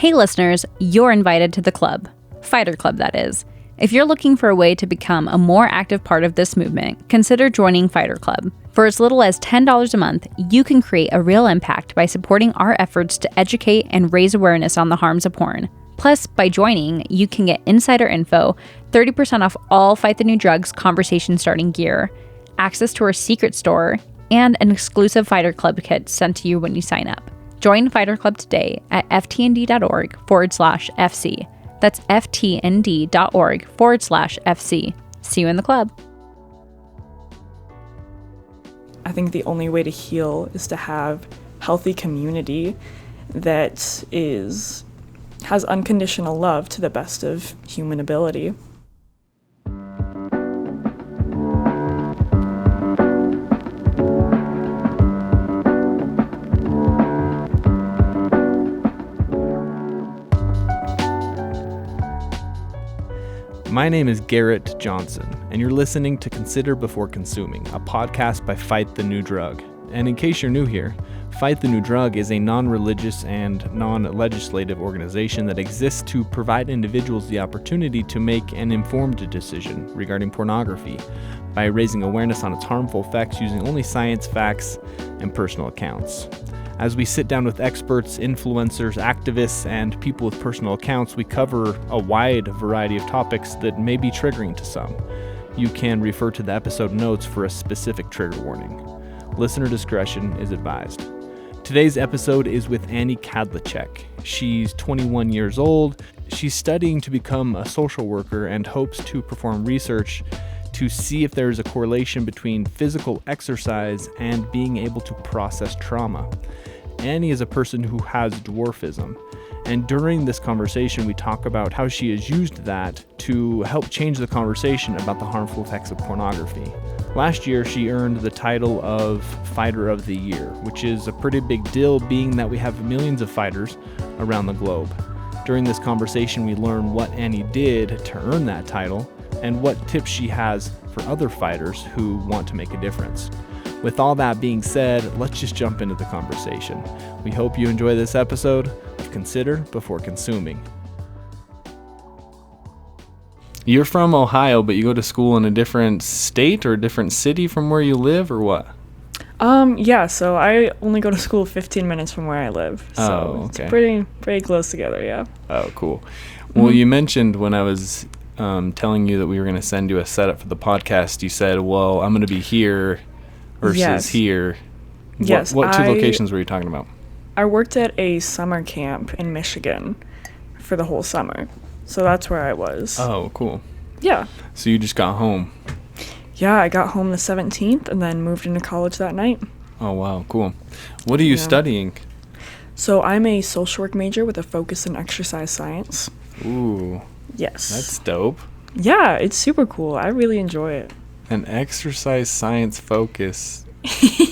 Hey listeners, you're invited to the club. Fighter Club, that is. If you're looking for a way to become a more active part of this movement, consider joining Fighter Club. For as little as $10 a month, you can create a real impact by supporting our efforts to educate and raise awareness on the harms of porn. Plus, by joining, you can get insider info, 30% off all Fight the New Drugs conversation starting gear, access to our secret store, and an exclusive Fighter Club kit sent to you when you sign up. Join Fighter Club today at ftnd.org/FC. That's ftnd.org/FC. See you in the club. I think the only way to heal is to have healthy community that has unconditional love to the best of human ability. My name is Garrett Jonsson, and you're listening to Consider Before Consuming, a podcast by Fight the New Drug. And in case you're new here, Fight the New Drug is a non-religious and non-legislative organization that exists to provide individuals the opportunity to make an informed decision regarding pornography by raising awareness on its harmful effects using only science, facts, and personal accounts. As we sit down with experts, influencers, activists, and people with personal accounts, we cover a wide variety of topics that may be triggering to some. You can refer to the episode notes for a specific trigger warning. Listener discretion is advised. Today's episode is with Annie Kadlecek. She's 21 years old. She's studying to become a social worker and hopes to perform research to see if there is a correlation between physical exercise and being able to process trauma. Annie is a person who has dwarfism, and during this conversation we talk about how she has used that to help change the conversation about the harmful effects of pornography. Last year she earned the title of Fighter of the Year, which is a pretty big deal being that we have millions of fighters around the globe. During this conversation we learn what Annie did to earn that title and what tips she has for other fighters who want to make a difference. With all that being said, let's just jump into the conversation. We hope you enjoy this episode of Consider Before Consuming. You're from Ohio, but you go to school in a different state or a different city from where you live, or what? Yeah, so I only go to school 15 minutes from where I live. So It's pretty close together, yeah. Oh, cool. Well, you mentioned when I was telling you that we were going to send you a setup for the podcast, you said, well, I'm going to be here versus here. Yes. What two locations were you talking about? I worked at a summer camp in Michigan for the whole summer. So that's where I was. Oh, cool. Yeah. So you just got home? Yeah, I got home the 17th and then moved into college that night. Oh, wow. Cool. What are you studying? So I'm a social work major with a focus in exercise science. Ooh. Yes. That's dope. Yeah, it's super cool. I really enjoy it. An exercise science focus.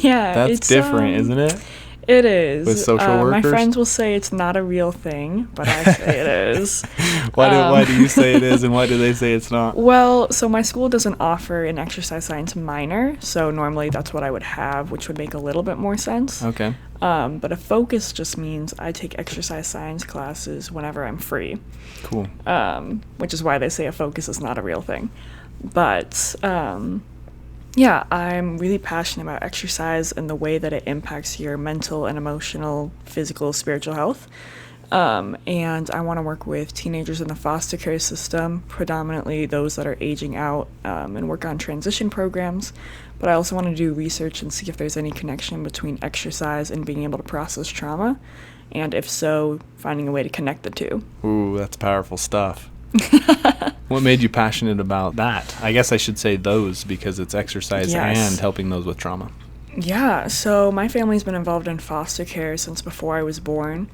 Yeah. That's different, isn't it? It is. With social workers? My friends will say it's not a real thing, but I say it is. Why do you say it is, and why do they say it's not? Well, so my school doesn't offer an exercise science minor, so normally that's what I would have, which would make a little bit more sense. Okay. But a focus just means I take exercise science classes whenever I'm free. Cool. Which is why they say a focus is not a real thing. But yeah, I'm really passionate about exercise and the way that it impacts your mental and emotional, physical, spiritual health. And I want to work with teenagers in the foster care system, predominantly those that are aging out, and work on transition programs. But I also want to do research and see if there's any connection between exercise and being able to process trauma. And if so, finding a way to connect the two. Ooh, that's powerful stuff. What made you passionate about that? I guess I should say those, because it's exercise and helping those with trauma. Yeah, so my family's been involved in foster care since before I was born.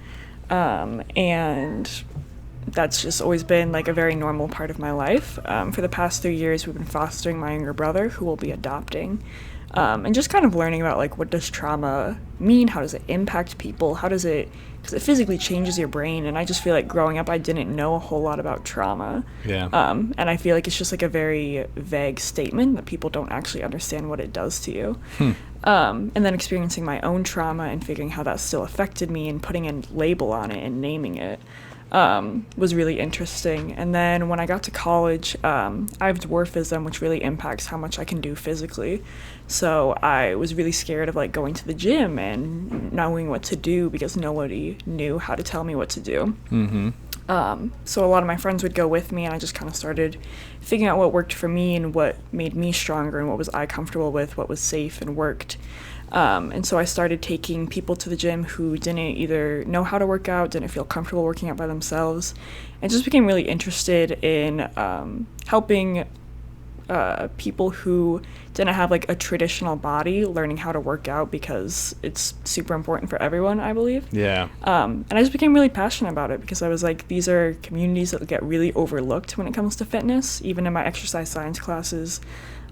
And that's just always been like a very normal part of my life. For the past 3 years, we've been fostering my younger brother, who will be adopting. And just kind of learning about like, what does trauma mean? How does it impact people? Because it physically changes your brain. And I just feel like growing up, I didn't know a whole lot about trauma. Yeah. And I feel like it's just like a very vague statement that people don't actually understand what it does to you. And then experiencing my own trauma and figuring how that still affected me and putting a label on it and naming it was really interesting. And then when I got to college, I have dwarfism, which really impacts how much I can do physically. So I was really scared of like going to the gym and knowing what to do because nobody knew how to tell me what to do. Mm-hmm. So a lot of my friends would go with me, and I just kind of started figuring out what worked for me and what made me stronger and what was I comfortable with, what was safe and worked. And so I started taking people to the gym who didn't either know how to work out, didn't feel comfortable working out by themselves, and just became really interested in helping people who didn't have like a traditional body learning how to work out, because it's super important for everyone, I believe. Yeah. And I just became really passionate about it because I was like, these are communities that get really overlooked when it comes to fitness. Even in my exercise science classes,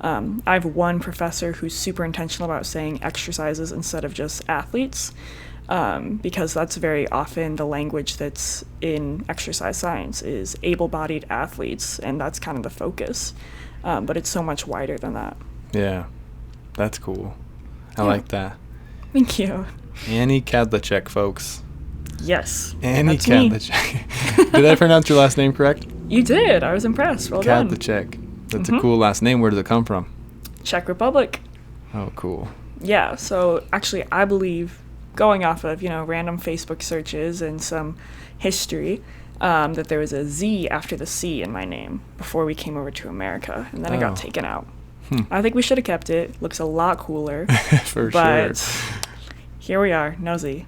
I have one professor who's super intentional about saying exercises instead of just athletes, because that's very often the language that's in exercise science is able-bodied athletes, and that's kind of the focus. But it's so much wider than that. Yeah, that's cool. I like that. Thank you. Annie Kadlecek, folks. Yes. Annie that's me. Kadlecek. Did I pronounce your last name correct? You did. I was impressed. Well done. Kadlecek. That's a cool last name. Where does it come from? Czech Republic. Oh, cool. Yeah, so actually I believe, going off of, random Facebook searches and some history, that there was a Z after the C in my name before we came over to America, and then it got taken out. I think we should have kept it. Looks a lot cooler. For but sure. Here we are, no Z.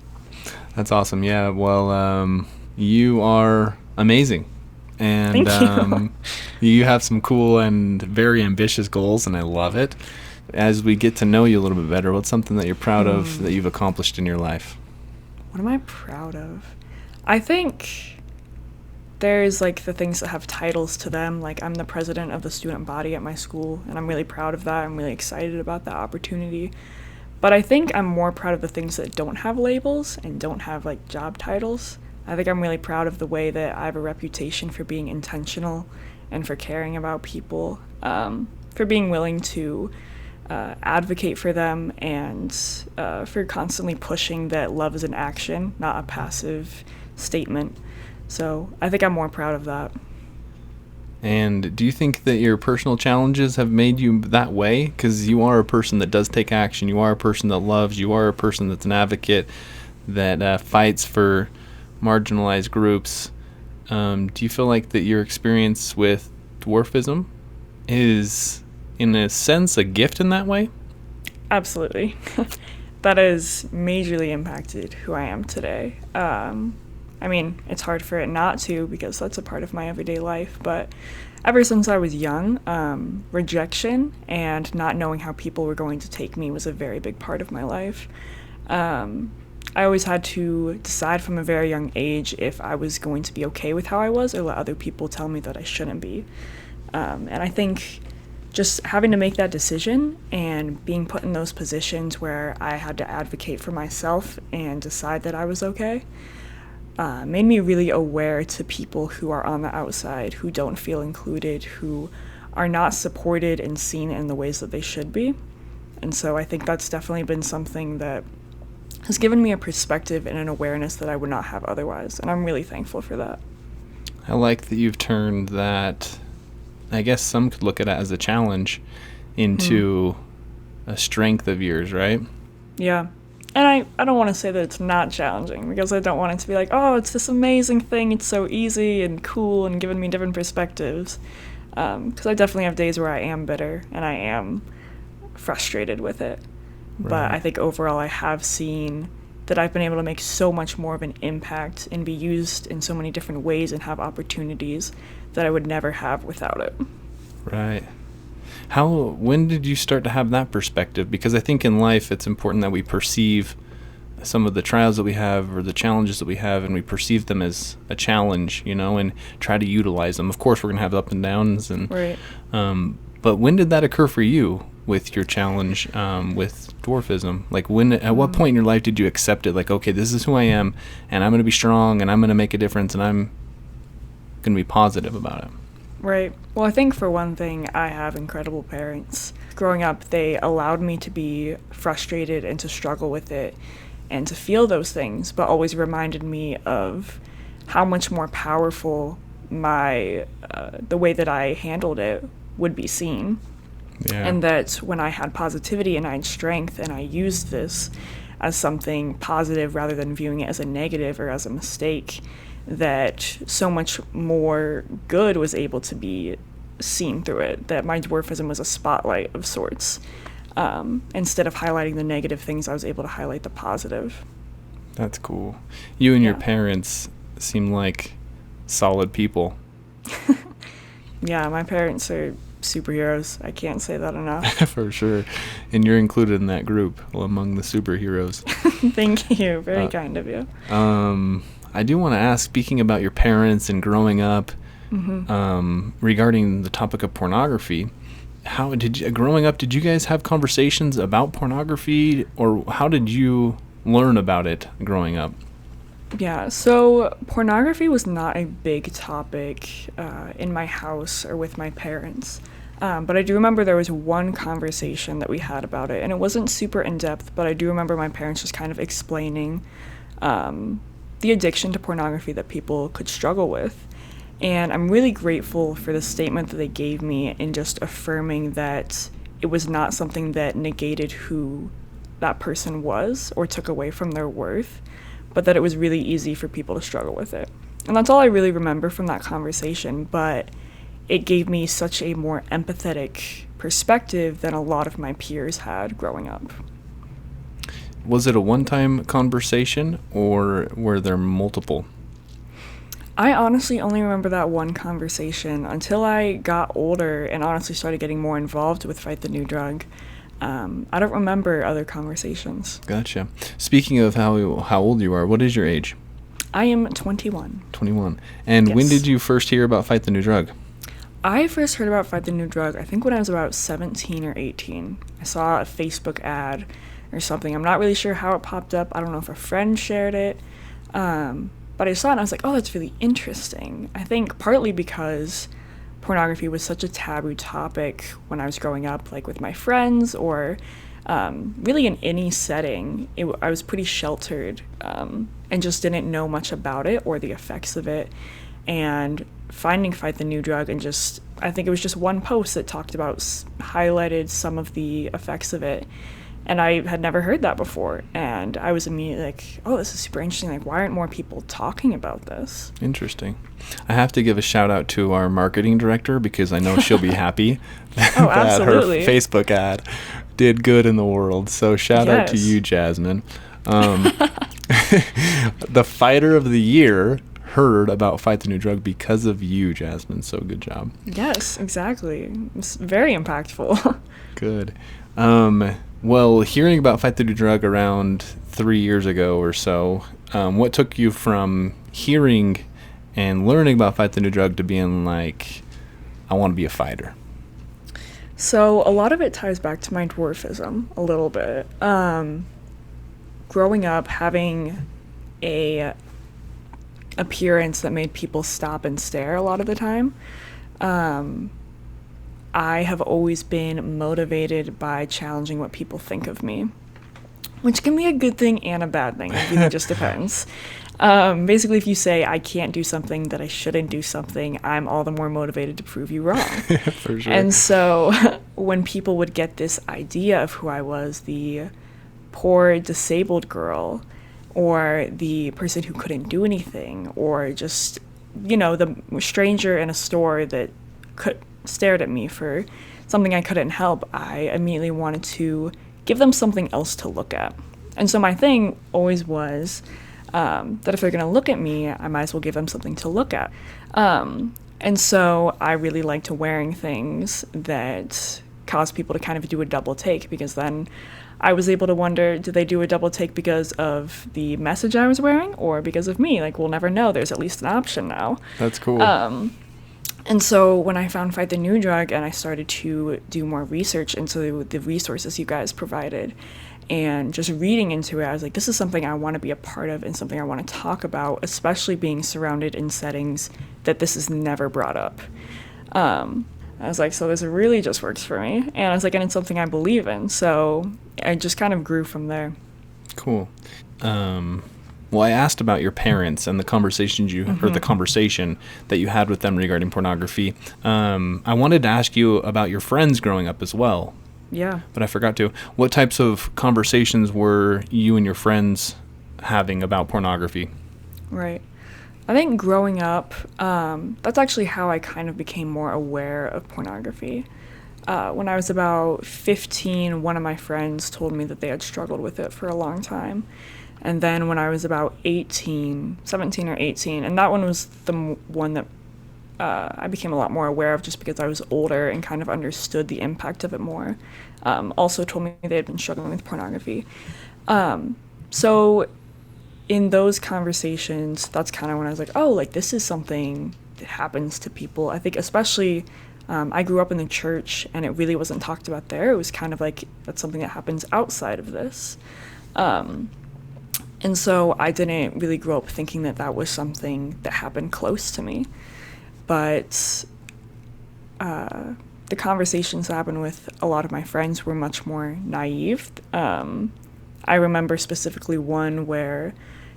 That's awesome. Yeah, well, you are amazing. And Thank you. You have some cool and very ambitious goals, and I love it. As we get to know you a little bit better, what's something that you're proud of that you've accomplished in your life? What am I proud of? I think there's like the things that have titles to them. Like, I'm the president of the student body at my school, and I'm really proud of that. I'm really excited about that opportunity. But I think I'm more proud of the things that don't have labels and don't have like job titles. I think I'm really proud of the way that I have a reputation for being intentional and for caring about people, for being willing to advocate for them, and for constantly pushing that love is an action, not a passive statement. So I think I'm more proud of that. And do you think that your personal challenges have made you that way? Because you are a person that does take action. You are a person that loves. You are a person that's an advocate that fights for marginalized groups. Do you feel like that your experience with dwarfism is, in a sense, a gift in that way? Absolutely. That has majorly impacted who I am today. I mean, it's hard for it not to, because that's a part of my everyday life, but ever since I was young, rejection and not knowing how people were going to take me was a very big part of my life. I always had to decide from a very young age if I was going to be okay with how I was, or let other people tell me that I shouldn't be. And I think just having to make that decision and being put in those positions where I had to advocate for myself and decide that I was okay, made me really aware to people who are on the outside, who don't feel included, who are not supported and seen in the ways that they should be. And so I think that's definitely been something that has given me a perspective and an awareness that I would not have otherwise, and I'm really thankful for that. I like that you've turned that, I guess some could look at it as a challenge, into a strength of yours, right? Yeah. And I don't want to say that it's not challenging, because I don't want it to be like, oh, it's this amazing thing, it's so easy and cool and giving me different perspectives. Because I definitely have days where I am bitter and I am frustrated with it. Right. But I think overall I have seen that I've been able to make so much more of an impact and be used in so many different ways and have opportunities that I would never have without it. Right. When did you start to have that perspective? Because I think in life it's important that we perceive some of the trials that we have or the challenges that we have, and we perceive them as a challenge, and try to utilize them. Of course, we're going to have up and downs, and right. But when did that occur for you with your challenge with dwarfism? Like, at what point in your life did you accept it? Like, okay, this is who I am, and I'm going to be strong, and I'm going to make a difference, and I'm going to be positive about it. Right. Well, I think for one thing, I have incredible parents. growing up, they allowed me to be frustrated and to struggle with it and to feel those things, but always reminded me of how much more powerful the way that I handled it would be seen. Yeah. And that when I had positivity and I had strength and I used this as something positive rather than viewing it as a negative or as a mistake, that so much more good was able to be seen through it, that my dwarfism was a spotlight of sorts. Instead of highlighting the negative things, I was able to highlight the positive. That's cool. You and your parents seem like solid people. Yeah, my parents are superheroes. I can't say that enough. For sure. And you're included in that group, among the superheroes. Thank you. Very kind of you. I do want to ask, speaking about your parents and growing up, regarding the topic of pornography, growing up, did you guys have conversations about pornography, or how did you learn about it growing up? Yeah, so pornography was not a big topic in my house or with my parents. But I do remember there was one conversation that we had about it, and it wasn't super in-depth, but I do remember my parents just kind of explaining the addiction to pornography that people could struggle with. And I'm really grateful for the statement that they gave me in just affirming that it was not something that negated who that person was or took away from their worth, but that it was really easy for people to struggle with it. And that's all I really remember from that conversation, but it gave me such a more empathetic perspective than a lot of my peers had growing up. Was it a one-time conversation, or were there multiple? I honestly only remember that one conversation until I got older and honestly started getting more involved with Fight the New Drug. I don't remember other conversations. Gotcha. Speaking of how old you are, what is your age? I am 21. 21. And Yes. when did you first hear about Fight the New Drug? I first heard about Fight the New Drug, I think when I was about 17 or 18. I saw a Facebook ad or something. I'm not really sure how it popped up. I don't know if a friend shared it. But I saw it and I was like, oh, that's really interesting. I think partly because pornography was such a taboo topic when I was growing up, like with my friends or really in any setting. I was pretty sheltered and just didn't know much about it or the effects of it. And finding Fight the New Drug and I think it was just one post that talked about, highlighted some of the effects of it. And I had never heard that before. And I was immediately like, oh, this is super interesting. Like, why aren't more people talking about this? Interesting. I have to give a shout out to our marketing director because I know she'll be happy that absolutely. her Facebook ad did good in the world. So shout out to you, Jasmine. The Fighter of the Year heard about Fight the New Drug because of you, Jasmine. So good job. Yes, exactly. It's very impactful. Good. Well, hearing about Fight the New Drug around 3 years ago or so, what took you from hearing and learning about Fight the New Drug to being like, I want to be a fighter? So a lot of it ties back to my dwarfism a little bit. Growing up, having a appearance that made people stop and stare a lot of the time, I have always been motivated by challenging what people think of me, which can be a good thing and a bad thing. It really just depends. Basically, if you say I can't do something, that I shouldn't do something, I'm all the more motivated to prove you wrong. For sure. And so when people would get this idea of who I was, the poor disabled girl, or the person who couldn't do anything, or just, the stranger in a store that stared at me for something I couldn't help, I immediately wanted to give them something else to look at. And so my thing always was that if they're going to look at me, I might as well give them something to look at. And so I really liked wearing things that caused people to kind of do a double take, because then I was able to wonder, did they do a double take because of the message I was wearing or because of me? Like, we'll never know. There's at least an option now. That's cool. And so when I found Fight the New Drug and I started to do more research into the resources you guys provided and just reading into it, I was like, this is something I want to be a part of and something I want to talk about, especially being surrounded in settings that this is never brought up. I was like, so this really just works for me. And I was like, and it's something I believe in. So I just kind of grew from there. Cool. Well, I asked about your parents and the conversations or the conversation that you had with them regarding pornography. I wanted to ask you about your friends growing up as well. Yeah. But I forgot to. What types of conversations were you and your friends having about pornography? Right. I think growing up, that's actually how I kind of became more aware of pornography. When I was about 15, one of my friends told me that they had struggled with it for a long time. And then when I was about 17 or 18, and that one was the one that I became a lot more aware of just because I was older and kind of understood the impact of it more. Also told me they had been struggling with pornography. So in those conversations, that's kind of when I was like, oh, like this is something that happens to people. I think especially I grew up in the church and it really wasn't talked about there. It was kind of like that's something that happens outside of this. And so I didn't really grow up thinking that that was something that happened close to me. But the conversations that happened with a lot of my friends were much more naive. I remember specifically one where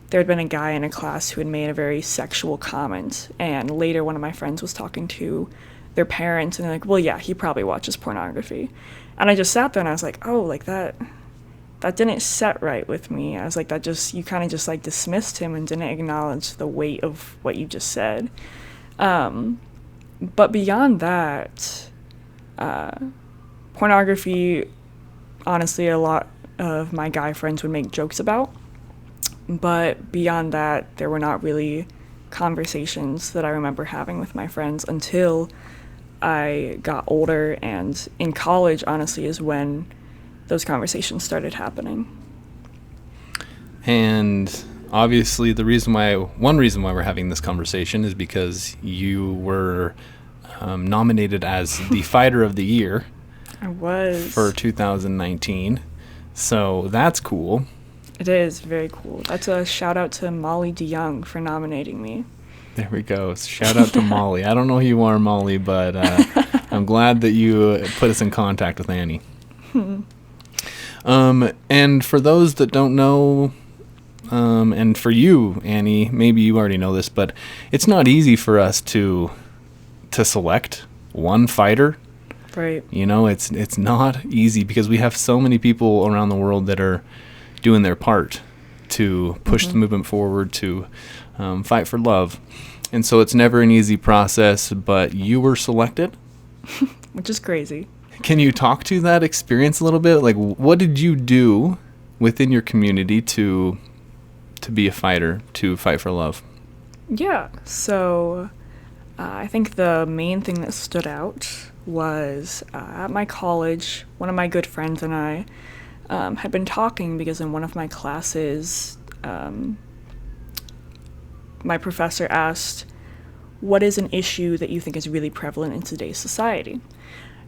there had been a guy in a class who had made a very sexual comment, and later one of my friends was talking to their parents, and they're like, well, yeah, he probably watches pornography. And I just sat there and I was like, oh, like that didn't set right with me. I was like, you kind of just like dismissed him and didn't acknowledge the weight of what you just said. But beyond that, pornography, honestly, a lot of my guy friends would make jokes about. But beyond that, there were not really conversations that I remember having with my friends until I got older, and in college, honestly, is when those conversations started happening. And obviously one reason why we're having this conversation is because you were nominated as the Fighter of the Year. I was. For 2019. So that's cool. It is very cool. That's a shout out to Molly DeYoung for nominating me. There we go. Shout out to Molly. I don't know who you are, Molly, but I'm glad that you put us in contact with Annie. And for those that don't know, and for you, Annie, maybe you already know this, but it's not easy for us to select one fighter. Right. You know, it's not easy because we have so many people around the world that are doing their part to push the movement forward, to fight for love. And so it's never an easy process, but you were selected. Which is crazy. Can you talk to that experience a little bit? Like, what did you do within your community to be a fighter, to fight for love? Yeah, so I think the main thing that stood out was at my college, one of my good friends and I had been talking because in one of my classes, my professor asked, what is an issue that you think is really prevalent in today's society?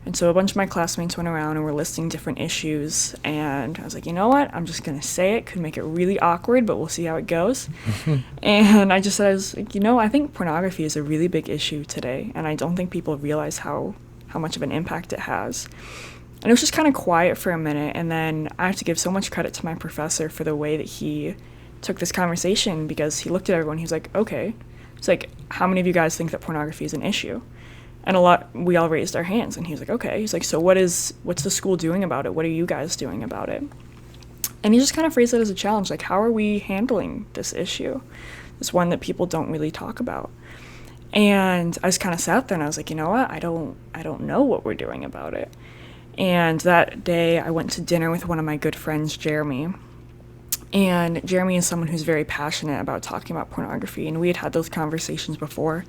And so a bunch of my classmates went around and were listing different issues, and I was like, you know what, I'm just going to say it. Could make it really awkward, but we'll see how it goes. And I just said, I was like, I think pornography is a really big issue today, and I don't think people realize how much of an impact it has. And it was just kind of quiet for a minute, and then I have to give so much credit to my professor for the way that he took this conversation, because he looked at everyone, he was like, okay. It's like, how many of you guys think that pornography is an issue? And we all raised our hands, and he was like, okay. He's like, so what's the school doing about it? What are you guys doing about it? And he just kind of phrased it as a challenge, like, how are we handling this issue? This one that people don't really talk about. And I just kind of sat there and I was like, you know what? I don't know what we're doing about it. And that day I went to dinner with one of my good friends, Jeremy. And Jeremy is someone who's very passionate about talking about pornography, and we had those conversations before.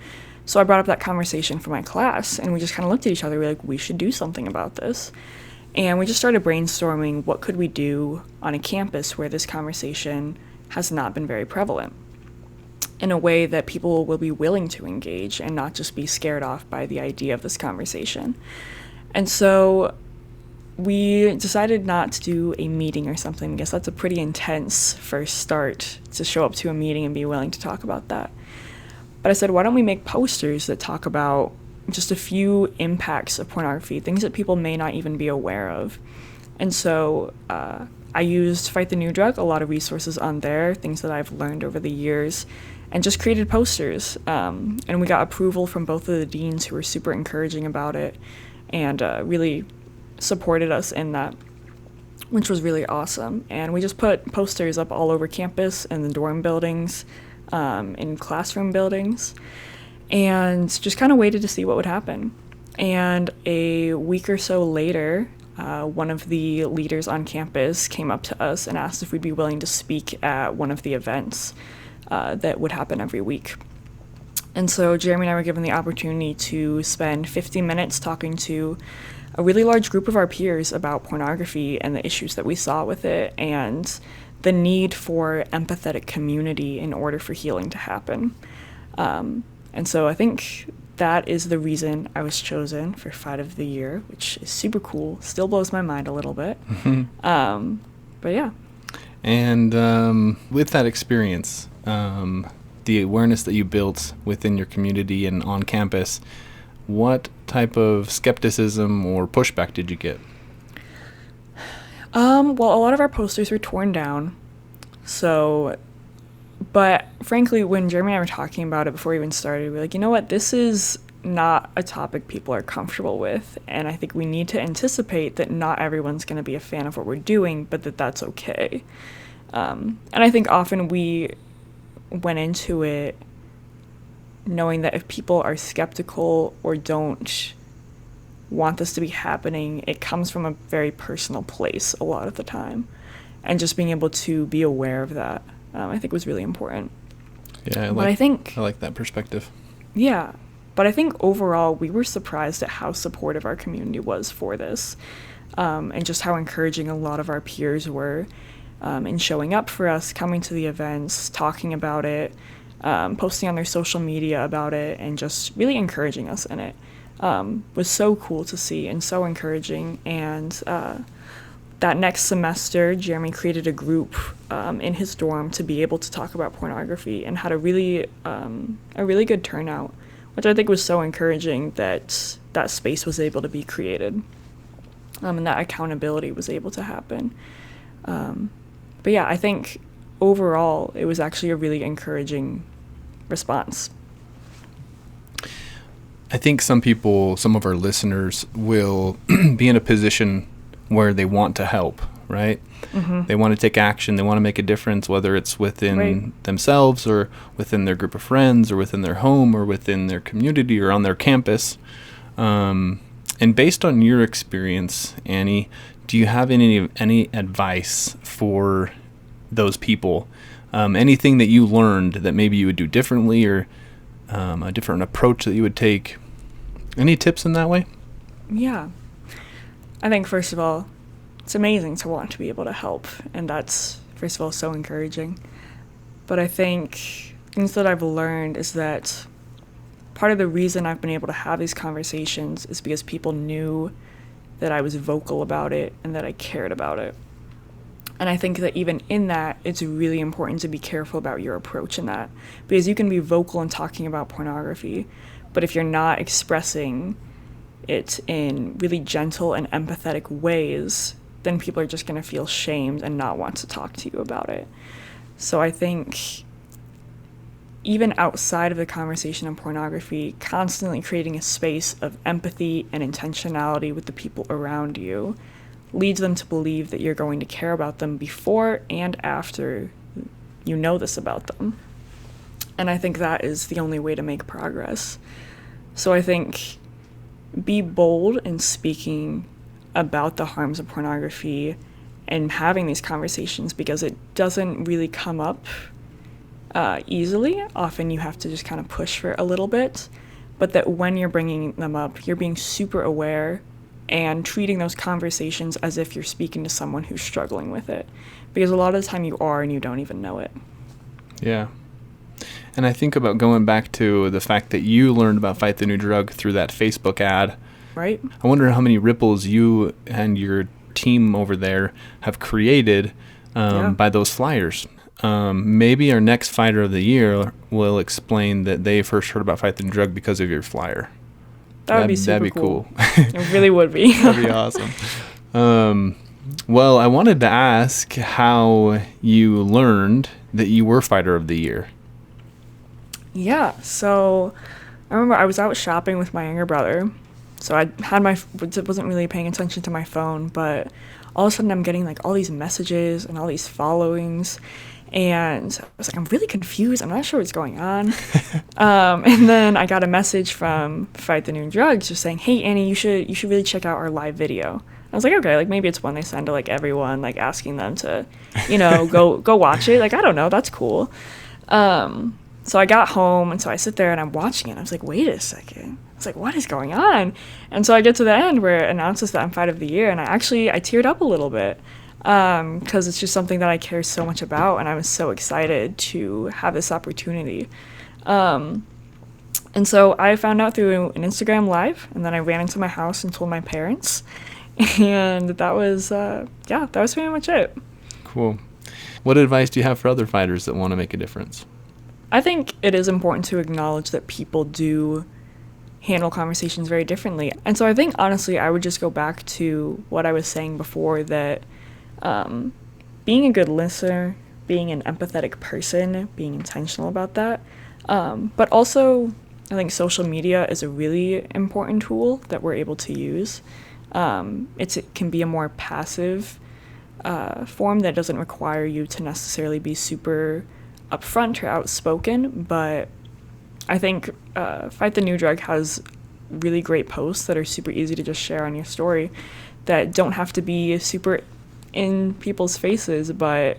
So I brought up that conversation for my class, and we just kind of looked at each other. We were like, we should do something about this. And we just started brainstorming what could we do on a campus where this conversation has not been very prevalent, in a way that people will be willing to engage and not just be scared off by the idea of this conversation. And so we decided not to do a meeting or something, because that's a pretty intense first start to show up to a meeting and be willing to talk about that. But I said, why don't we make posters that talk about, just a few impacts of pornography, things that people may not even be aware of. And so I used Fight the New Drug, a lot of resources on there, things that I've learned over the years, and just created posters. And we got approval from both of the deans, who were super encouraging about it and really supported us in that, which was really awesome. And we just put posters up all over campus, in the dorm buildings, in classroom buildings, and just kind of waited to see what would happen. And a week or so later, one of the leaders on campus came up to us and asked if we'd be willing to speak at one of the events that would happen every week. And so Jeremy and I were given the opportunity to spend 50 minutes talking to a really large group of our peers about pornography and the issues that we saw with it, and the need for empathetic community in order for healing to happen. And so I think that is the reason I was chosen for Fight of the Year, which is super cool. Still blows my mind a little bit. But yeah. And with that experience, the awareness that you built within your community and on campus, what type of skepticism or pushback did you get? Well, a lot of our posters were torn down. But frankly, when Jeremy and I were talking about it before we even started, we were like, you know what, this is not a topic people are comfortable with. And I think we need to anticipate that not everyone's going to be a fan of what we're doing, but that's okay. And I think often we went into it knowing that if people are skeptical or don't want this to be happening, it comes from a very personal place a lot of the time. And just being able to be aware of that, I think was really important. Yeah, I like that perspective. Yeah, but I think overall we were surprised at how supportive our community was for this, and just how encouraging a lot of our peers were in showing up for us, coming to the events, talking about it, posting on their social media about it, and just really encouraging us in it. Was so cool to see and so encouraging. And that next semester, Jeremy created a group in his dorm to be able to talk about pornography, and had a really good turnout, which I think was so encouraging that that space was able to be created, and that accountability was able to happen. But yeah, I think overall it was actually a really encouraging response. I think some of our listeners will be in a position where they want to help, right? Mm-hmm. They want to take action. They want to make a difference, whether it's within themselves or within their group of friends or within their home or within their community or on their campus. And based on your experience, Annie, do you have any advice for those people? Anything that you learned that maybe you would do differently, or a different approach that you would take? Any tips in that way? Yeah. I think, first of all, it's amazing to want to be able to help, and that's, first of all, so encouraging. But I think things that I've learned is that part of the reason I've been able to have these conversations is because people knew that I was vocal about it and that I cared about it. And I think that even in that, it's really important to be careful about your approach in that, because you can be vocal in talking about pornography, but if you're not expressing it in really gentle and empathetic ways, then people are just going to feel shamed and not want to talk to you about it. So I think even outside of the conversation on pornography, constantly creating a space of empathy and intentionality with the people around you leads them to believe that you're going to care about them before and after you know this about them. And I think that is the only way to make progress. So I think be bold in speaking about the harms of pornography and having these conversations, because it doesn't really come up easily. Often you have to just kind of push for a little bit, but that when you're bringing them up, you're being super aware and treating those conversations as if you're speaking to someone who's struggling with it, because a lot of the time you are and you don't even know it. Yeah. And I think about going back to the fact that you learned about Fight the New Drug through that Facebook ad. Right. I wonder how many ripples you and your team over there have created by those flyers. Maybe our next Fighter of the Year will explain that they first heard about Fight the New Drug because of your flyer. That would be super that'd be cool. It really would be. That'd be awesome. Well, I wanted to ask how you learned that you were Fighter of the Year. Yeah, so I remember I was out shopping with my younger brother. So I wasn't really paying attention to my phone, but all of a sudden I'm getting like all these messages and all these followings. And I was like, I'm really confused. I'm not sure what's going on. And then I got a message from Fight the New Drugs just saying, hey, Annie, you should really check out our live video. I was like, okay, like maybe it's one they send to like everyone, like asking them to, go watch it. Like, I don't know, that's cool. So I got home, and so I sit there and I'm watching it. I was like, wait a second. I was like, what is going on? And so I get to the end where it announces that I'm Fight of the Year, and I teared up a little bit. Because it's just something that I care so much about, and I was so excited to have this opportunity. And so I found out through an Instagram Live, and then I ran into my house and told my parents, and that was pretty much it. Cool. What advice do you have for other fighters that want to make a difference? I think it is important to acknowledge that people do handle conversations very differently. And so I think, honestly, I would just go back to what I was saying before, that being a good listener, being an empathetic person, being intentional about that. But also, I think social media is a really important tool that we're able to use. It can be a more passive form that doesn't require you to necessarily be super upfront or outspoken, but I think Fight the New Drug has really great posts that are super easy to just share on your story that don't have to be super in people's faces, but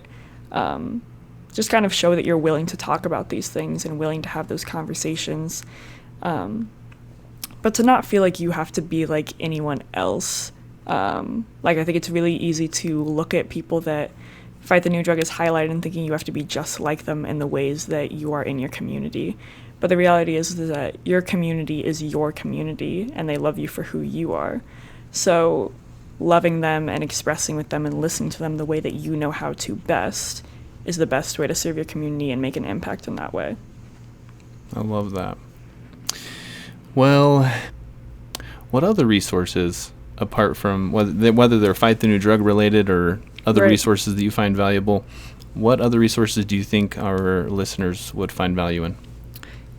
just kind of show that you're willing to talk about these things and willing to have those conversations, but to not feel like you have to be like anyone else. Like, I think it's really easy to look at people that Fight the New Drug is highlighted and thinking you have to be just like them in the ways that you are in your community. But the reality is that your community is your community, and they love you for who you are. So loving them and expressing with them and listening to them the way that you know how to best is the best way to serve your community and make an impact in that way. I love that. Well, what other resources, apart from whether they're Fight the New Drug related or other resources that you find valuable, what other resources do you think our listeners would find value in?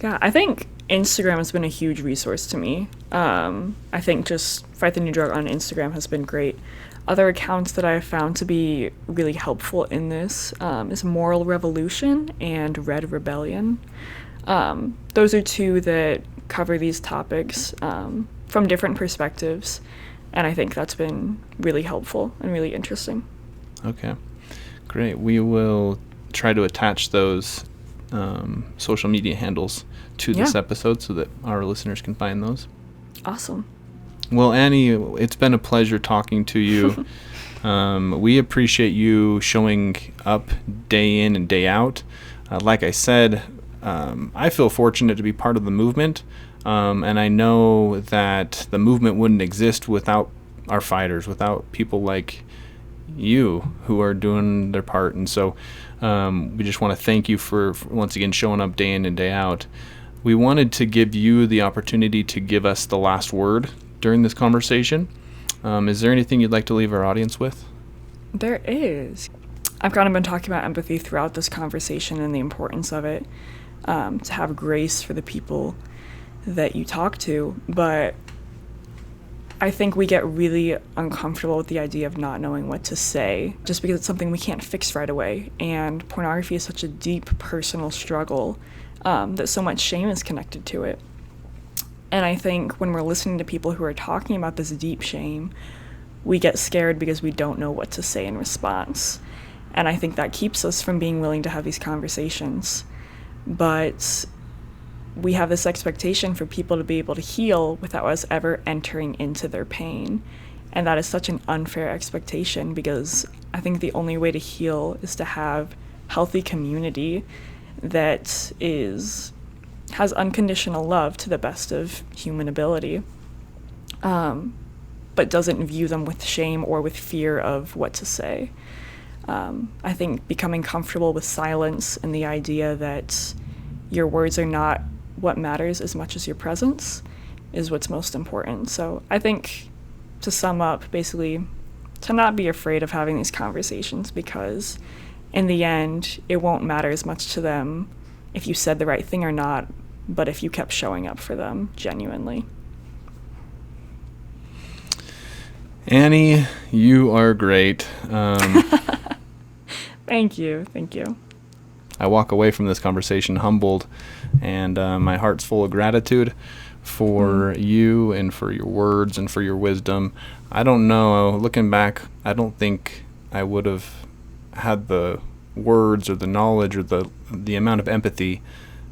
Yeah, I think Instagram has been a huge resource to me. I think just Fight the New Drug on Instagram has been great. Other accounts that I have found to be really helpful in this is Moral Revolution and Red Rebellion. Those are two that cover these topics from different perspectives, and I think that's been really helpful and really interesting. Okay, great. We will try to attach those social media handles to this episode so that our listeners can find those. Awesome. Well, Annie, it's been a pleasure talking to you. We appreciate you showing up day in and day out. Like I said, I feel fortunate to be part of the movement, and I know that the movement wouldn't exist without our fighters, without people like you who are doing their part. And so we just want to thank you for once again showing up day in and day out. We wanted to give you the opportunity to give us the last word during this conversation. Is there anything you'd like to leave our audience with? There is. I've kind of been talking about empathy throughout this conversation and the importance of it, to have grace for the people that you talk to, but I think we get really uncomfortable with the idea of not knowing what to say just because it's something we can't fix right away. And pornography is such a deep personal struggle that so much shame is connected to it. And I think when we're listening to people who are talking about this deep shame, we get scared because we don't know what to say in response. And I think that keeps us from being willing to have these conversations. But we have this expectation for people to be able to heal without us ever entering into their pain. And that is such an unfair expectation, because I think the only way to heal is to have healthy community that has unconditional love to the best of human ability, but doesn't view them with shame or with fear of what to say. I think becoming comfortable with silence and the idea that your words are not what matters as much as your presence is what's most important. So I think, to sum up, basically, to not be afraid of having these conversations, because in the end, it won't matter as much to them if you said the right thing or not, but if you kept showing up for them genuinely. Annie, you are great. Thank you. I walk away from this conversation humbled, and my heart's full of gratitude for you and for your words and for your wisdom. I don't know, looking back, I don't think I would have had the words or the knowledge or the amount of empathy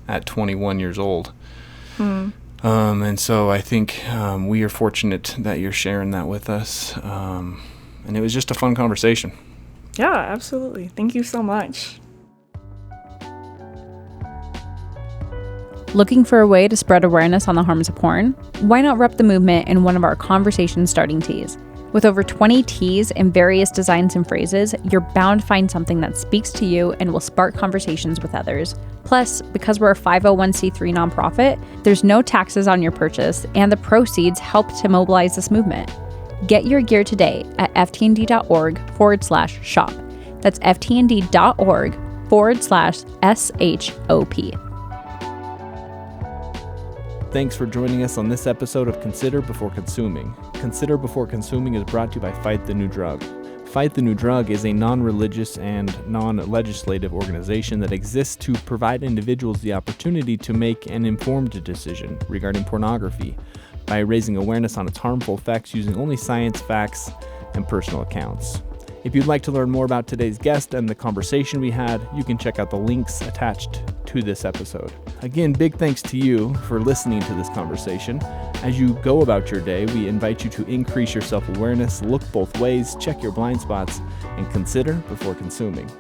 at 21 years old. And so I think we are fortunate that you're sharing that with us. And it was just a fun conversation. Yeah, absolutely. Thank you so much. Looking for a way to spread awareness on the harms of porn? Why not rep the movement in one of our conversation starting tees? With over 20 tees in various designs and phrases, you're bound to find something that speaks to you and will spark conversations with others. Plus, because we're a 501c3 nonprofit, there's no taxes on your purchase, and the proceeds help to mobilize this movement. Get your gear today at ftnd.org/shop. That's ftnd.org/SHOP. Thanks for joining us on this episode of Consider Before Consuming. Consider Before Consuming is brought to you by Fight the New Drug. Fight the New Drug is a non-religious and non-legislative organization that exists to provide individuals the opportunity to make an informed decision regarding pornography by raising awareness on its harmful effects using only science, facts, and personal accounts. If you'd like to learn more about today's guest and the conversation we had, you can check out the links attached to this episode. Again, big thanks to you for listening to this conversation. As you go about your day, we invite you to increase your self-awareness, look both ways, check your blind spots, and consider before consuming.